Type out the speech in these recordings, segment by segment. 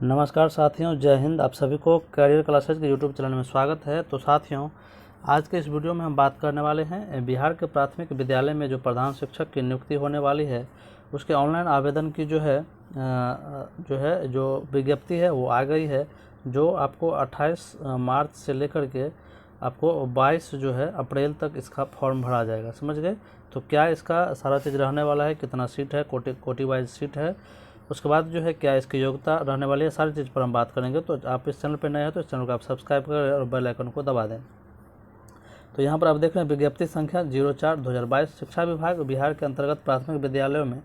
नमस्कार साथियों, जय हिंद। आप सभी को करियर क्लासेज के यूट्यूब चैनल में स्वागत है। तो साथियों, आज के इस वीडियो में हम बात करने वाले हैं बिहार के प्राथमिक विद्यालय में जो प्रधान शिक्षक की नियुक्ति होने वाली है उसके ऑनलाइन आवेदन की जो विज्ञप्ति है वो आ गई है, जो आपको 28 मार्च से लेकर के आपको 22 अप्रैल तक इसका फॉर्म भरा जाएगा। समझ गए? तो क्या इसका सारा चीज़ रहने वाला है, कितना सीट है, कोटी वाइज सीट है, उसके बाद क्या इसकी योग्यता रहने वाली है, सारी चीज़ पर हम बात करेंगे। तो आप इस चैनल पर नए हैं तो इस चैनल को आप सब्सक्राइब करें और बेल आइकन को दबा दें। तो यहाँ पर आप देख रहे हैं विज्ञप्ति संख्या 04/2022। शिक्षा विभाग बिहार के अंतर्गत प्राथमिक विद्यालयों में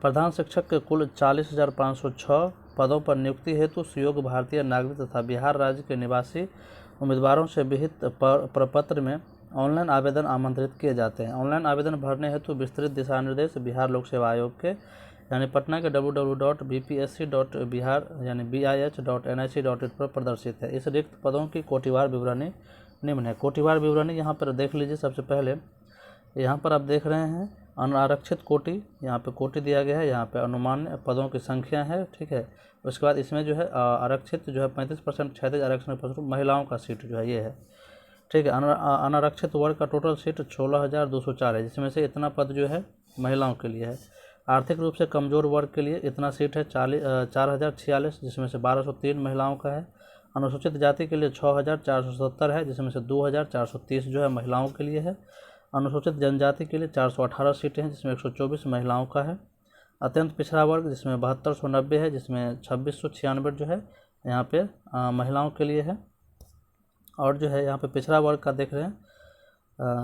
प्रधान शिक्षक के कुल 40,506 पदों पर नियुक्ति हेतु सुयोग्य भारतीय नागरिक तथा बिहार राज्य के निवासी उम्मीदवारों से विहित प्रपत्र में ऑनलाइन आवेदन आमंत्रित किए जाते हैं। ऑनलाइन आवेदन भरने हेतु विस्तृत दिशा निर्देश बिहार लोक सेवा आयोग के यानी पटना के www.bpsc.bihar यानी bih.nic.in पर प्रदर्शित है। इस रिक्त पदों की कोटिवार विवरणी निम्न है। कोटिवार विवरणी यहाँ पर देख लीजिए। सबसे पहले यहाँ पर आप देख रहे हैं अनारक्षित कोटि, यहाँ पे कोटि दिया गया है, यहाँ पे अनुमान्य पदों की संख्या है, ठीक है। उसके बाद इसमें आरक्षित 35%, क्षैतिज आरक्षण 5% महिलाओं का सीट ये है, ठीक है। अनारक्षित वर्ग का टोटल सीट 16,204 है, जिसमें से इतना पद महिलाओं के लिए है। आर्थिक रूप से कमज़ोर वर्ग के लिए इतना सीट है 4,046, जिसमें से 1,203 महिलाओं का है। अनुसूचित जाति के लिए 6,470 है, जिसमें से 2,430 महिलाओं के लिए है। अनुसूचित जनजाति के लिए 418 सीटें हैं, जिसमें 124 महिलाओं का है। अत्यंत पिछड़ा वर्ग जिसमें 7290 है, जिसमें 2696 यहाँ पे महिलाओं के लिए है। और यहाँ पे पिछड़ा वर्ग का देख रहे हैं,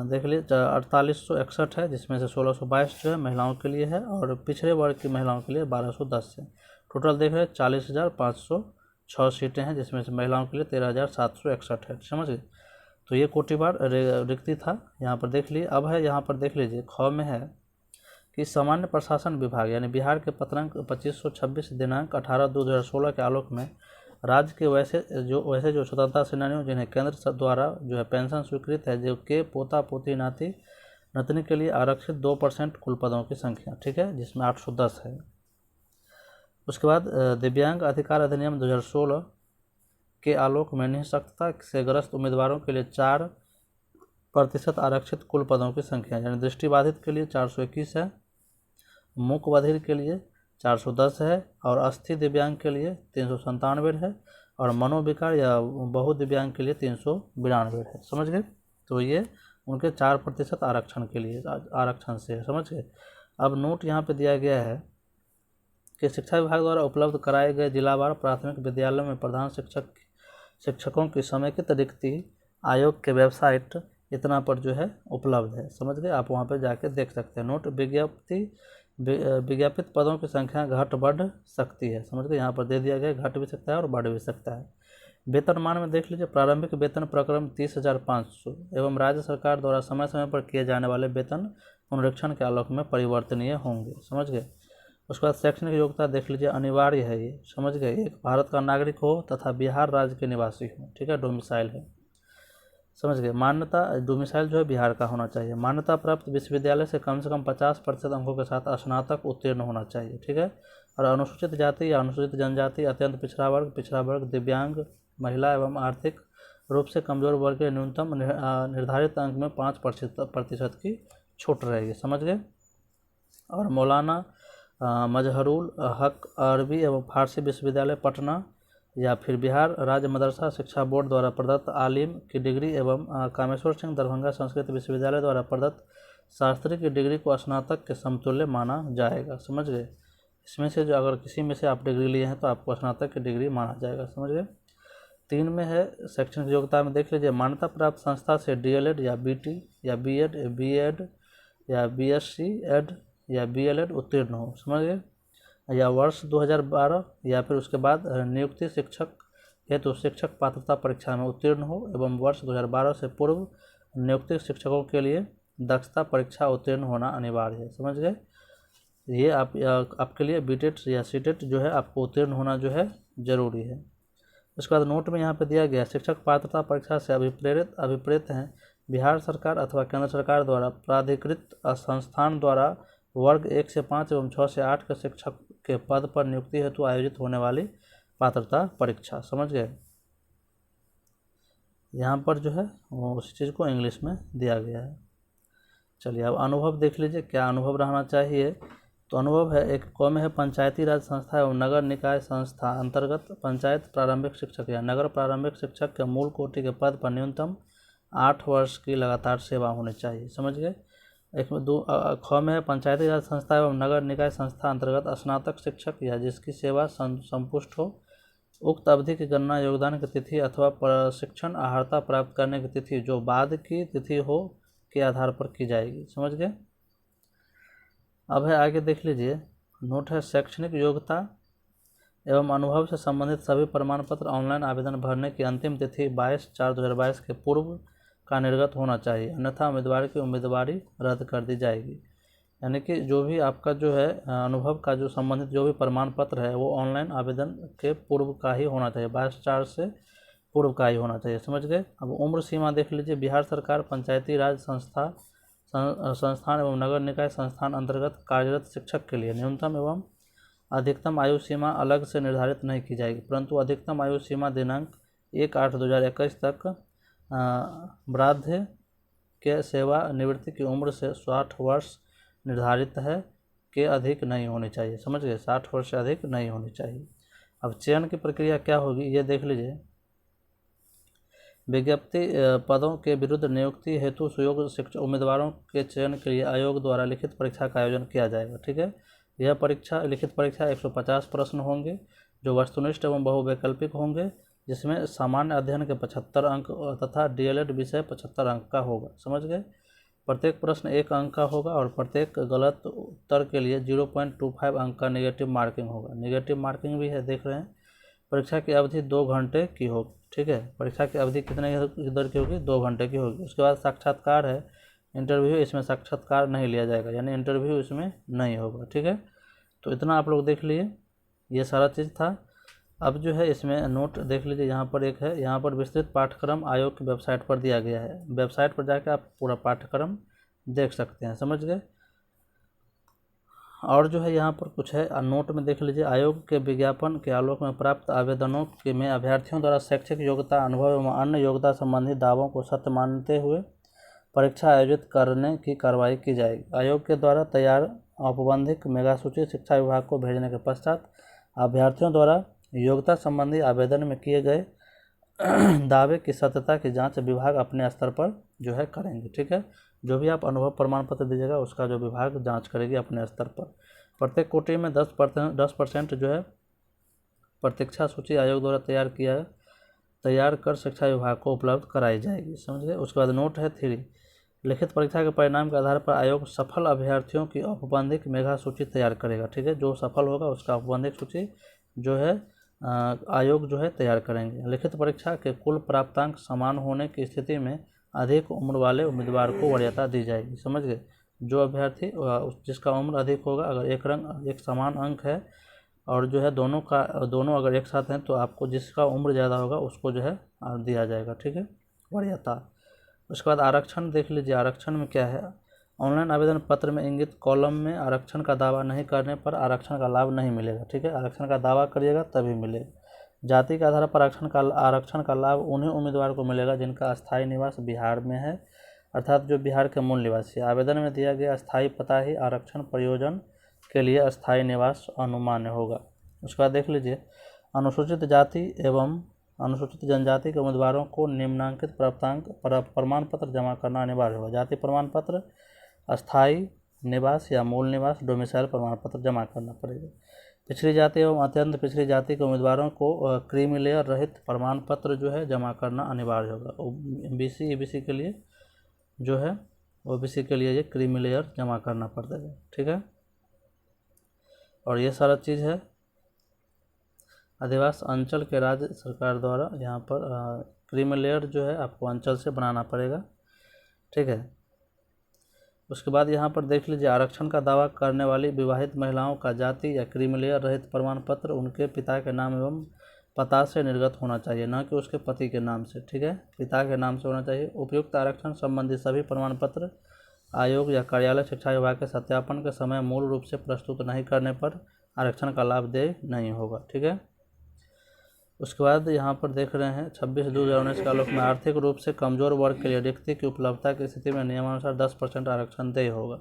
देख लीजिए 4861 है, जिसमें से 1622 महिलाओं के लिए है। और पिछड़े वर्ग की महिलाओं के लिए 1210 है। टोटल देख रहे हैं 40,506 सीटें हैं, जिसमें से महिलाओं के लिए 13,761 है। समझ गए? तो ये कोटिवार रिक्ति था, यहाँ पर देख लीजिए। अब है यहाँ पर देख लीजिए ख में है कि सामान्य प्रशासन विभाग यानी बिहार के पत्रांक 2526 दिनांक 18/2/2016 के आलोक में राज्य के वैसे जो स्वतंत्रता सेनानियों जिन्हें केंद्र द्वारा पेंशन स्वीकृत है, जो के पोता पोती नाती नतनी के लिए आरक्षित 2% कुल पदों की संख्या, ठीक है, जिसमें 810 है। उसके बाद दिव्यांग अधिकार अधिनियम 2016 के आलोक में निःशक्तता से ग्रस्त उम्मीदवारों के लिए 4% आरक्षित कुल पदों की संख्या, यानी दृष्टिबाधित के लिए 421 है, मूक बधिर के लिए 410 है, और अस्थि दिव्यांग के लिए 397 है, और मनोविकार या बहुदिव्यांग के लिए 392 है। समझ गए? तो ये उनके 4% आरक्षण से है। समझ गए? अब नोट यहाँ पे दिया गया है कि शिक्षा विभाग द्वारा उपलब्ध कराए गए जिलावार प्राथमिक विद्यालयों में प्रधान शिक्षकों की समेकित रिक्ति आयोग के वेबसाइट इतना पर उपलब्ध है। समझ गए? आप वहाँ पे जाके देख सकते हैं। नोट विज्ञापित पदों की संख्या घट बढ़ सकती है। समझ गए? यहाँ पर दे दिया गया, घट भी सकता है और बढ़ भी सकता है। वेतनमान में देख लीजिए। प्रारंभिक वेतन प्रक्रम 30,500 एवं राज्य सरकार द्वारा समय समय पर किए जाने वाले वेतन पुनरीक्षण के आलोक में परिवर्तनीय होंगे। समझ गए? उसके बाद शैक्षणिक योग्यता देख लीजिए, अनिवार्य है ये। समझ गए? एक भारत का नागरिक हो तथा बिहार राज्य के निवासी हो, ठीक है, डोमिसाइल है। समझ गए? मान्यता डोमिसाइल बिहार का होना चाहिए। मान्यता प्राप्त विश्वविद्यालय से कम 50% अंकों के साथ स्नातक उत्तीर्ण होना चाहिए, ठीक है। और अनुसूचित जाति या अनुसूचित जनजाति, अत्यंत पिछड़ा वर्ग, दिव्यांग, महिला एवं आर्थिक रूप से कमजोर वर्ग के न्यूनतम निर्धारित अंक में 5% की छूट रहेगी। समझ गए? और मौलाना मजहरुल हक अरबी एवं फारसी विश्वविद्यालय पटना या फिर बिहार राज्य मदरसा शिक्षा बोर्ड द्वारा प्रदत्त आलिम की डिग्री एवं कामेश्वर सिंह दरभंगा संस्कृत विश्वविद्यालय द्वारा प्रदत्त शास्त्री की डिग्री को स्नातक के समतुल्य माना जाएगा। समझ गए? इसमें से अगर किसी में से आप डिग्री लिए हैं तो आपको स्नातक की डिग्री माना जाएगा। समझ गए? 3 में है शैक्षणिक योग्यता में देख लीजिए। मान्यता प्राप्त संस्था से DLED या BT या B.Ed या BSc एड या BLED उत्तीर्ण हो। समझ गए? या वर्ष 2012 या फिर उसके बाद नियुक्ति शिक्षक हेतु शिक्षक पात्रता परीक्षा में उत्तीर्ण हो एवं वर्ष 2012 से पूर्व नियुक्ति शिक्षकों के लिए दक्षता परीक्षा उत्तीर्ण होना अनिवार्य है। समझ गए? ये आपके लिए BTET या CTET आपको उत्तीर्ण होना जरूरी है। उसके बाद नोट में यहाँ पे दिया गया, शिक्षक पात्रता परीक्षा से अभिप्रेत हैं बिहार सरकार अथवा केंद्र सरकार द्वारा प्राधिकृत संस्थान द्वारा वर्ग 1 से 5 एवं 6 से 8 के शिक्षक के पद पर नियुक्ति हेतु आयोजित होने वाली पात्रता परीक्षा। समझ गए। यहाँ पर जो है वो उसी चीज़ को इंग्लिश में दिया गया है। चलिए अब अनुभव देख लीजिए, क्या अनुभव रहना चाहिए। तो अनुभव है, एक कॉम है पंचायती राज संस्था एवं नगर निकाय संस्था अंतर्गत पंचायत प्रारंभिक शिक्षक या नगर प्रारंभिक शिक्षक के मूल कोटि के पद पर न्यूनतम 8 वर्ष की लगातार सेवा होनी चाहिए। समझ गए। एक ख में है पंचायती राज संस्था एवं नगर निकाय संस्था अंतर्गत स्नातक शिक्षक या जिसकी सेवा संपुष्ट हो, उक्त अवधि की गणना योगदान की तिथि अथवा प्रशिक्षण अर्हता प्राप्त करने की तिथि जो बाद की तिथि हो के आधार पर की जाएगी। समझ गए। अब है आगे देख लीजिए, नोट है शैक्षणिक योग्यता एवं अनुभव से संबंधित सभी प्रमाण पत्र ऑनलाइन आवेदन भरने की अंतिम तिथि 22/4/2022 के पूर्व का निर्गत होना चाहिए, अन्यथा उम्मीदवार की उम्मीदवारी रद्द कर दी जाएगी। यानी कि जो भी आपका जो है अनुभव का जो संबंधित जो भी प्रमाण पत्र है वो ऑनलाइन आवेदन के पूर्व का ही होना चाहिए, 22/4 से पूर्व का ही होना चाहिए। समझ गए। अब उम्र सीमा देख लीजिए, बिहार सरकार पंचायती राज संस्थान एवं नगर निकाय संस्थान अंतर्गत कार्यरत शिक्षक के लिए न्यूनतम एवं अधिकतम आयु सीमा अलग से निर्धारित नहीं की जाएगी, परंतु अधिकतम आयु सीमा दिनांक 1/8/2021 तक वृद्ध के सेवा निवृत्ति की उम्र से 60 वर्ष निर्धारित है के अधिक नहीं होनी चाहिए। समझ गए। 60 वर्ष से अधिक नहीं होनी चाहिए। अब चयन की प्रक्रिया क्या होगी ये देख लीजिए। विज्ञप्ति पदों के विरुद्ध नियुक्ति हेतु सुयोग्य शिक्षक उम्मीदवारों के चयन के लिए आयोग द्वारा लिखित परीक्षा का आयोजन किया जाएगा। ठीक है। यह परीक्षा लिखित परीक्षा 150 प्रश्न होंगे जो वस्तुनिष्ठ एवं बहुवैकल्पिक होंगे, जिसमें सामान्य अध्ययन के 75 अंक तथा डीएलएड विषय 75 अंक का होगा। समझ गए। प्रत्येक प्रश्न 1 अंक का होगा और प्रत्येक गलत उत्तर के लिए 0.25 अंक का नेगेटिव मार्किंग होगा। नेगेटिव मार्किंग भी है, देख रहे हैं। परीक्षा की अवधि 2 घंटे की होगी। ठीक है। परीक्षा की अवधि कितने देर की होगी? 2 घंटे की होगी। उसके बाद साक्षात्कार है, इंटरव्यू। इसमें साक्षात्कार नहीं लिया जाएगा, यानी इंटरव्यू इसमें नहीं होगा। ठीक है। तो इतना आप लोग देख लिए, ये सारा चीज़ था। अब जो है इसमें नोट देख लीजिए, यहाँ पर एक है, यहाँ पर विस्तृत पाठ्यक्रम आयोग की वेबसाइट पर दिया गया है। वेबसाइट पर जाकर आप पूरा पाठ्यक्रम देख सकते हैं। समझ गए। और जो है यहाँ पर कुछ है नोट में देख लीजिए, आयोग के विज्ञापन के आलोक में प्राप्त आवेदनों के में अभ्यर्थियों द्वारा शैक्षिक योग्यता, अनुभव एवं अन्य योग्यता संबंधी दावों को सत्य मानते हुए परीक्षा आयोजित करने की कार्रवाई की जाएगी। आयोग के द्वारा तैयार औपबंधिक मेगा सूची शिक्षा विभाग को भेजने के पश्चात अभ्यर्थियों द्वारा योग्यता संबंधी आवेदन में किए गए दावे की सत्यता की जांच विभाग अपने स्तर पर जो है करेंगे। ठीक है। जो भी आप अनुभव प्रमाण पत्र दीजिएगा उसका जो विभाग जांच करेगी अपने स्तर पर। प्रत्येक कोटि में 10% जो है प्रतीक्षा सूची आयोग द्वारा तैयार कर शिक्षा विभाग को उपलब्ध कराई जाएगी। समझ गए। उसके बाद नोट है 3, लिखित परीक्षा के परिणाम के आधार पर आयोग सफल अभ्यर्थियों की औपबंधिक मेगा सूची तैयार करेगा। ठीक है। जो सफल होगा उसका औपबंधिक सूची जो है आयोग जो है तैयार करेंगे। लिखित परीक्षा के कुल प्राप्तांक समान होने की स्थिति में अधिक उम्र वाले उम्मीदवार को वरीयता दी जाएगी। समझ गए। जो अभ्यर्थी जिसका उम्र अधिक होगा, अगर एक समान अंक है और जो है दोनों अगर एक साथ हैं तो आपको जिसका उम्र ज़्यादा होगा उसको जो है दिया जाएगा। ठीक है, वरीयता। उसके बाद आरक्षण देख लीजिए। आरक्षण में क्या है, ऑनलाइन आवेदन पत्र में इंगित कॉलम में आरक्षण का दावा नहीं करने पर आरक्षण का लाभ नहीं मिलेगा। ठीक है। आरक्षण का दावा करिएगा तभी मिलेगा। जाति के आधार पर आरक्षण का लाभ उन्हीं उम्मीदवार को मिलेगा जिनका अस्थायी निवास बिहार में है, अर्थात जो बिहार के मूल निवासी। आवेदन में दिया गया अस्थायी पता ही आरक्षण प्रयोजन के लिए अस्थायी निवास अनुमान्य होगा। उसके बाद देख लीजिए, अनुसूचित जाति एवं अनुसूचित जनजाति के उम्मीदवारों को निम्नांकित प्राप्तांक प्रमाण पत्र जमा करना अनिवार्य होगा। जाति प्रमाण पत्र, अस्थायी निवास या मूल निवास डोमिसाइल प्रमाण पत्र जमा करना पड़ेगा। पिछड़ी जाति एवं अत्यंत पिछड़ी जाति के उम्मीदवारों को क्रीमी लेयर रहित प्रमाण पत्र जो है जमा करना अनिवार्य होगा। ओबीसी ईबीसी के लिए जो है ओबीसी के लिए ये क्रीमी लेयर जमा करना पड़ेगा। ठीक है। और ये सारा चीज़ है आदिवासी अंचल के राज्य सरकार द्वारा यहाँ पर क्रीमी लेयर जो है आपको अंचल से बनाना पड़ेगा। ठीक है। उसके बाद यहाँ पर देख लीजिए, आरक्षण का दावा करने वाली विवाहित महिलाओं का जाति या क्रीमी लेयर रहित प्रमाण पत्र उनके पिता के नाम एवं पता से निर्गत होना चाहिए, न कि उसके पति के नाम से। ठीक है, पिता के नाम से होना चाहिए। उपयुक्त आरक्षण संबंधी सभी प्रमाण पत्र आयोग या कार्यालय शिक्षा विभाग के सत्यापन के समय मूल रूप से प्रस्तुत नहीं करने पर आरक्षण का लाभ देय नहीं होगा। ठीक है। उसके बाद यहाँ पर देख रहे हैं 26/2/2019 के आलोक में आर्थिक रूप से कमजोर वर्ग के लिए रिक्ति की उपलब्धता की स्थिति में नियमानुसार 10% आरक्षण देय होगा।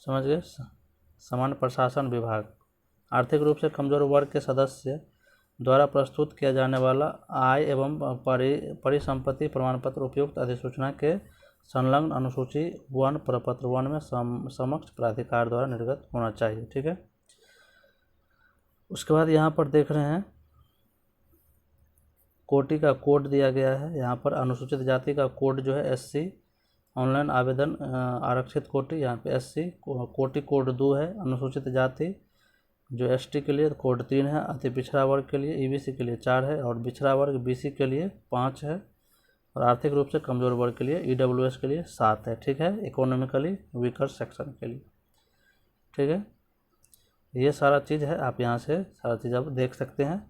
समझ गए। सामान्य प्रशासन विभाग आर्थिक रूप से कमजोर वर्ग के सदस्य द्वारा प्रस्तुत किया जाने वाला आय एवं परिसंपत्ति प्रमाण पत्र उपयुक्त अधिसूचना के संलग्न अनुसूची 1 प्रपत्र 1 में समक्ष प्राधिकार द्वारा निर्गत होना चाहिए। ठीक है। उसके बाद यहाँ पर देख रहे हैं कोटि का कोड दिया गया है। यहाँ पर अनुसूचित जाति का कोड जो है SC ऑनलाइन आवेदन आरक्षित कोटि, यहाँ पे SC कोटि कोड 2 है। अनुसूचित जाति जो ST के लिए कोड 3 है। अति पिछड़ा वर्ग के लिए EBC के लिए 4 है और पिछड़ा वर्ग BC के लिए 5 है और आर्थिक रूप से कमजोर वर्ग के लिए EWS के लिए 7 है। ठीक है। इकोनॉमिकली वीकर सेक्शन के लिए। ठीक है। ये सारा चीज़ है, आप यहाँ से सारा चीज़ आप देख सकते हैं।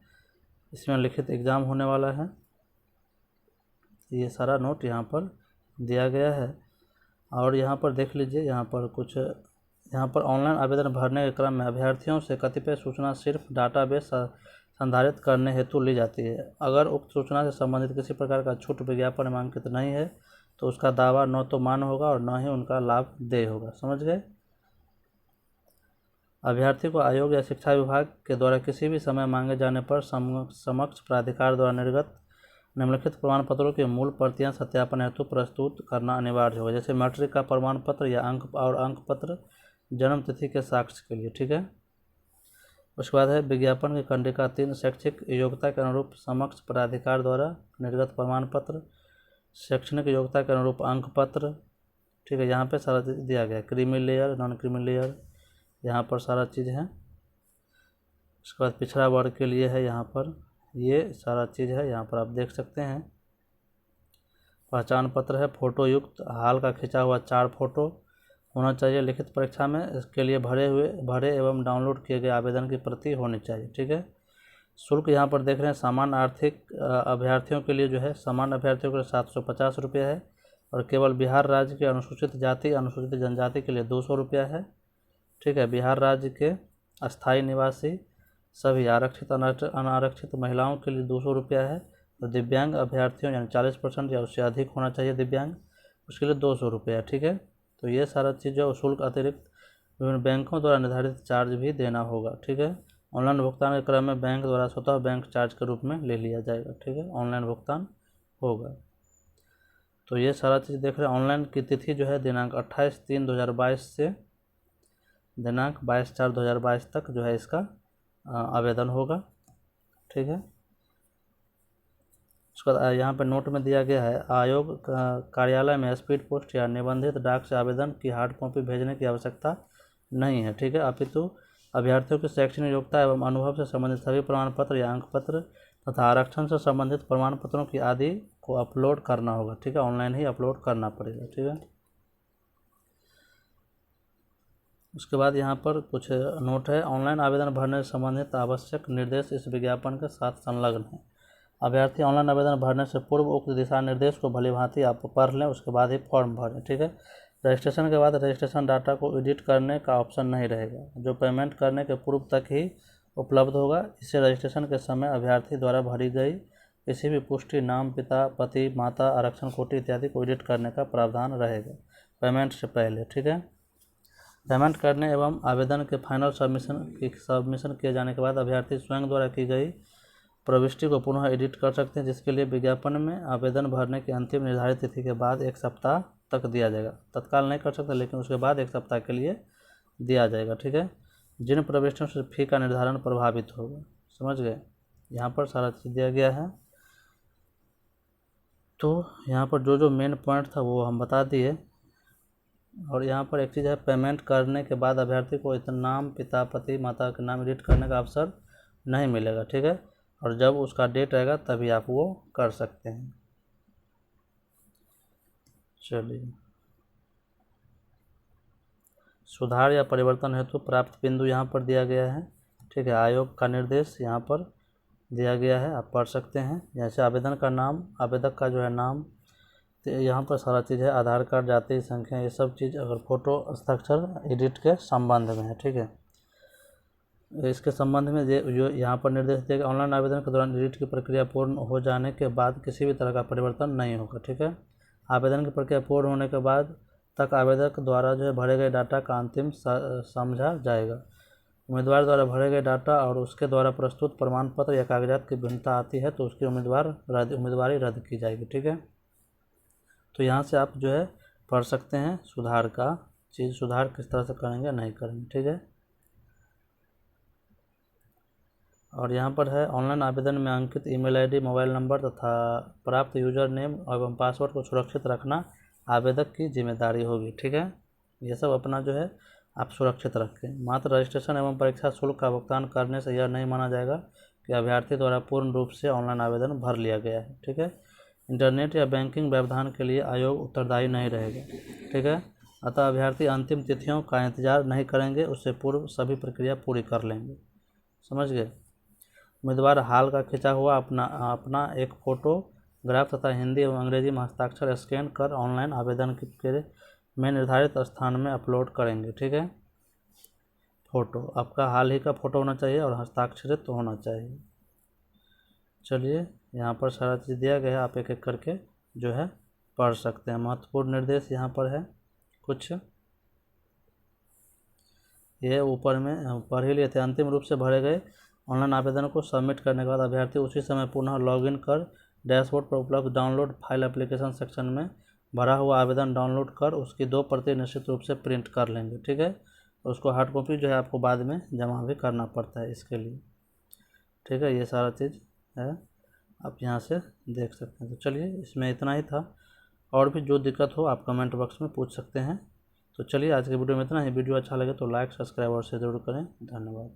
इसमें लिखित एग्ज़ाम होने वाला है। ये सारा नोट यहाँ पर दिया गया है और यहाँ पर देख लीजिए। यहाँ पर ऑनलाइन आवेदन भरने के क्रम में अभ्यर्थियों से कतिपय सूचना सिर्फ डाटाबेस संधारित करने हेतु ली जाती है। अगर उक्त सूचना से संबंधित किसी प्रकार का छूट विज्ञापन नामांकित नहीं है तो उसका दावा न तो मान्य होगा और न ही उनका लाभ देय होगा। समझ गए। अभ्यर्थी को आयोग या शिक्षा विभाग के द्वारा किसी भी समय मांगे जाने पर समक्ष प्राधिकार द्वारा निर्गत निम्नलिखित प्रमाण पत्रों की मूल प्रतियां सत्यापन हेतु प्रस्तुत करना अनिवार्य होगा। जैसे मैट्रिक का प्रमाण पत्र या अंक पत्र जन्म तिथि के साक्ष्य के लिए। ठीक है। उसके बाद है विज्ञापन की कंडिका 3 शैक्षिक योग्यता के अनुरूप समक्ष प्राधिकार द्वारा निर्गत प्रमाण पत्र, शैक्षणिक योग्यता के अनुरूप अंक पत्र। ठीक है। यहाँ पे सारा दिया गया है, creamy layer, non creamy layer, यहाँ पर सारा चीज़ है। उसके बाद पिछड़ा वर्ग के लिए है, यहाँ पर ये सारा चीज़ है, यहाँ पर आप देख सकते हैं। पहचान पत्र है फोटो युक्त, हाल का खिंचा हुआ 4 फोटो होना चाहिए। लिखित परीक्षा में इसके लिए भरे एवं डाउनलोड किए गए आवेदन की प्रति होनी चाहिए। ठीक है। शुल्क यहाँ पर देख रहे हैं सामान्य आर्थिक अभ्यर्थियों के लिए जो है, सामान्य अभ्यर्थियों के लिए 750 रुपये है और केवल बिहार राज्य के अनुसूचित जाति अनुसूचित जनजाति के लिए 200 रुपया है। ठीक है। बिहार राज्य के अस्थायी निवासी सभी आरक्षित अनारक्षित महिलाओं के लिए 200 रुपया है और दिव्यांग अभ्यर्थियों यानी 40% या उससे अधिक होना चाहिए दिव्यांग, उसके लिए 200 रुपया। ठीक है। तो ये सारा चीज़ जो शुल्क अतिरिक्त विभिन्न बैंकों द्वारा निर्धारित चार्ज भी देना होगा। ठीक है। ऑनलाइन भुगतान के क्रम में बैंक द्वारा स्वतः बैंक चार्ज के रूप में ले लिया जाएगा। ठीक है। ऑनलाइन भुगतान होगा। तो ये सारा चीज़ देख रहे हैं। ऑनलाइन की तिथि जो है दिनांक 28/3/2022 से दिनांक 22/4/2022 तक जो है इसका आवेदन होगा। ठीक है। उसके बाद यहाँ पर नोट में दिया गया है आयोग कार्यालय में स्पीड पोस्ट या निबंधित डाक से आवेदन की हार्ड कॉपी भेजने की आवश्यकता नहीं है। ठीक है। अपितु अभ्यर्थियों की शैक्षणिक योग्यता एवं अनुभव से संबंधित सभी प्रमाण पत्र या अंक पत्र तथा आरक्षण से संबंधित प्रमाण पत्रों की आदि को अपलोड करना होगा। ठीक है। ऑनलाइन ही अपलोड करना पड़ेगा। ठीक है। उसके बाद यहाँ पर कुछ नोट है। ऑनलाइन आवेदन भरने से संबंधित आवश्यक निर्देश इस विज्ञापन के साथ संलग्न है। अभ्यर्थी ऑनलाइन आवेदन भरने से पूर्व उक्त दिशा निर्देश को भलीभांति आप पढ़ लें, उसके बाद ही फॉर्म भरें। ठीक है। रजिस्ट्रेशन के बाद रजिस्ट्रेशन डाटा को एडिट करने का ऑप्शन नहीं रहेगा, जो पेमेंट करने के पूर्व तक ही उपलब्ध होगा। इससे रजिस्ट्रेशन के समय अभ्यर्थी द्वारा भरी गई किसी भी पुष्टि, नाम, पिता, पति, माता, आरक्षण कोटि इत्यादि को एडिट करने का प्रावधान रहेगा पेमेंट से पहले। ठीक है। पेमेंट करने एवं आवेदन के फाइनल सबमिशन किए जाने के बाद अभ्यर्थी स्वयं द्वारा की गई प्रविष्टि को पुनः एडिट कर सकते हैं, जिसके लिए विज्ञापन में आवेदन भरने की अंतिम निर्धारित तिथि के बाद 1 सप्ताह तक दिया जाएगा। तत्काल नहीं कर सकते, लेकिन उसके बाद 1 सप्ताह के लिए दिया जाएगा। ठीक है। जिन प्रविष्टियों से फी का निर्धारण प्रभावित होगा। समझ गए। यहाँ पर सारा चीज़ दिया गया है। तो यहाँ पर जो मेन पॉइंट था वो हम बता दिए। और यहाँ पर एक चीज़ है, पेमेंट करने के बाद अभ्यर्थी को इतना नाम, पिता, पति, माता के नाम एडिट करने का अवसर नहीं मिलेगा। ठीक है। और जब उसका डेट आएगा तभी आप वो कर सकते हैं। चलिए, सुधार या परिवर्तन हेतु प्राप्त बिंदु यहाँ पर दिया गया है। ठीक है। आयोग का निर्देश यहाँ पर दिया गया है, आप पढ़ सकते हैं। जैसे आवेदन का नाम, आवेदक का जो है नाम, तो यहाँ पर सारा चीज़ है, आधार कार्ड, जाति, संख्या, ये सब चीज़ अगर फोटो हस्ताक्षर एडिट के संबंध में है। ठीक है। इसके संबंध में जो यहाँ पर निर्देश दिया गया, ऑनलाइन आवेदन के दौरान एडिट की प्रक्रिया पूर्ण हो जाने के बाद किसी भी तरह का परिवर्तन नहीं होगा। ठीक है, आवेदन की प्रक्रिया पूर्ण होने के बाद तक आवेदक द्वारा जो है भरे गए डाटा का अंतिम समझा जाएगा। उम्मीदवार द्वारा भरे गए डाटा और उसके द्वारा प्रस्तुत प्रमाण पत्र या कागजात की भिन्नता आती है तो उसकी उम्मीदवारी रद्द की जाएगी। ठीक है, तो यहाँ से आप जो है पढ़ सकते हैं सुधार का चीज़, सुधार किस तरह से करेंगे नहीं करेंगे। ठीक है, और यहाँ पर है ऑनलाइन आवेदन में अंकित ईमेल आईडी, मोबाइल नंबर तथा प्राप्त यूजर नेम एवं पासवर्ड को सुरक्षित रखना आवेदक की जिम्मेदारी होगी। ठीक है, ये सब अपना जो है आप सुरक्षित रखें। मात्र रजिस्ट्रेशन एवं परीक्षा शुल्क का भुगतान करने से यह नहीं माना जाएगा कि अभ्यर्थी द्वारा पूर्ण रूप से ऑनलाइन आवेदन भर लिया गया है। ठीक है, इंटरनेट या बैंकिंग व्यवधान के लिए आयोग उत्तरदायी नहीं रहेगा। ठीक है, अतः अभ्यर्थी अंतिम तिथियों का इंतजार नहीं करेंगे, उससे पूर्व सभी प्रक्रिया पूरी कर लेंगे। समझ गए। उम्मीदवार हाल का खिंचा हुआ अपना एक फोटोग्राफ तथा हिंदी एवं अंग्रेजी में हस्ताक्षर स्कैन कर ऑनलाइन आवेदन के में निर्धारित स्थान में अपलोड करेंगे। ठीक है, फ़ोटो आपका हाल ही का फ़ोटो होना चाहिए और हस्ताक्षरित तो होना चाहिए। चलिए, यहाँ पर सारा चीज़ दिया गया है, आप एक एक करके जो है पढ़ सकते हैं। महत्वपूर्ण निर्देश यहाँ पर है कुछ, ये ऊपर में पढ़ ही लिए थे। अंतिम रूप से भरे गए ऑनलाइन आवेदन को सबमिट करने के बाद अभ्यर्थी उसी समय पुनः लॉगिन कर डैशबोर्ड पर उपलब्ध डाउनलोड फाइल एप्लीकेशन सेक्शन में भरा हुआ आवेदन डाउनलोड कर उसकी 2 प्रति निश्चित रूप से प्रिंट कर लेंगे। ठीक है, उसको हार्ड कॉपी जो है आपको बाद में जमा भी करना पड़ता है इसके लिए। ठीक है, ये सारा चीज़ है, आप यहाँ से देख सकते हैं। तो चलिए, इसमें इतना ही था, और भी जो दिक्कत हो आप कमेंट बॉक्स में पूछ सकते हैं। तो चलिए, आज के वीडियो में इतना ही। वीडियो अच्छा लगे तो लाइक, सब्सक्राइब और शेयर जरूर करें। धन्यवाद।